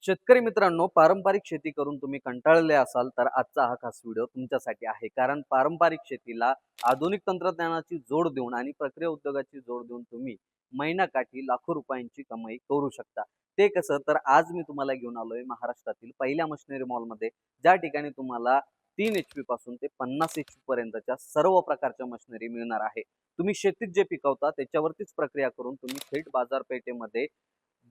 शेतकरी मित्रांनो, पारंपरिक शेती करून तुम्ही कंटाळले असाल, तर आजचा हा खास व्हिडिओ तुमच्यासाठी आहे. कारण पारंपरिक शेतीला आधुनिक तंत्रज्ञानाची जोड देऊन आणि प्रक्रिया उद्योगाची जोड देऊन तुम्ही महिन्याकाठी लाखो रुपयांची कमाई करू शकता. ते कसं? तर आज मी तुम्हाला घेऊन आलोय महाराष्ट्रातील पहिल्या मशिनरी मॉलमध्ये, ज्या ठिकाणी तुम्हाला 3 एच-पी पासून ते 50 एच-पी पर्यंतच्या सर्व प्रकारच्या मशिनरी मिळणार आहे. तुम्ही शेतीत जे पिकवता त्याच्यावरतीच प्रक्रिया करून तुम्ही थेट बाजारपेठेमध्ये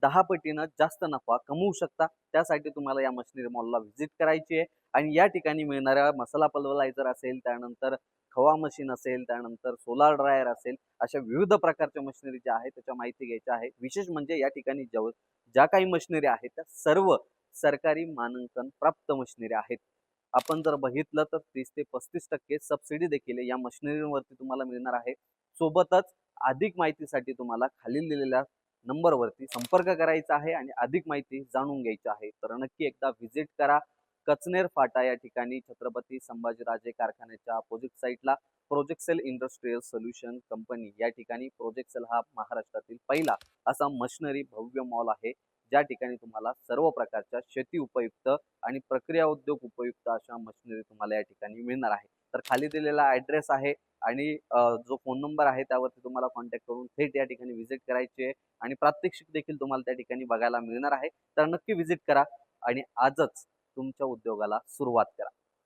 10 पटीनं जास्त नफा कमवू शकता. त्यासाठी तुम्हाला या मशिनरी मॉलला व्हिजिट करायची आहे आणि या ठिकाणी मिळणाऱ्या मसाला पल्वरायझर असेल, त्यानंतर खवा मशीन असेल, त्यानंतर सोलार ड्रायर असेल, अशा विविध प्रकारच्या मशिनरी ज्या आहेत त्याच्या माहिती घ्यायची आहे. विशेष म्हणजे या ठिकाणी ज्या काही मशिनरी आहेत त्या सर्व सरकारी मानांकन प्राप्त मशिनरी आहेत. आपण जर बघितलं तर 30 ते 35% सबसिडी देखील या मशिनरीवरती तुम्हाला मिळणार आहे. सोबतच अधिक माहितीसाठी तुम्हाला खालील दिलेल्या नंबरवरती संपर्क करायचा आहे आणि अधिक माहिती जाणून घ्यायची आहे. तर नक्की एकदा व्हिजिट करा. कचनेर फाटा या ठिकाणी छत्रपती संभाजीराजे कारखान्याच्या अपोजिट साईडला प्रोजेक्सेल इंडस्ट्रियल सोल्युशन कंपनी या ठिकाणी प्रोजेक्सेल हा महाराष्ट्रातील पहिला असा मशिनरी भव्य मॉल आहे, ज्या ठिकाणी तुम्हाला सर्व प्रकारच्या शेती उपयुक्त आणि प्रक्रिया उद्योग उपयुक्त अशा मशिनरी तुम्हाला या ठिकाणी मिळणार आहे. तर खाली दिलेला ॲड्रेस आहे आणि जो फोन नंबर आहे त्यावरती तुम्हाला कॉन्टॅक्ट करून थेट या ठिकाणी व्हिजिट करायची आहे आणि प्रात्यक्षिक देखील तुम्हाला त्या ठिकाणी बघायला मिळणार आहे. तर नक्की व्हिजिट करा आणि आजच तुमच्या उद्योगाला सुरुवात करा.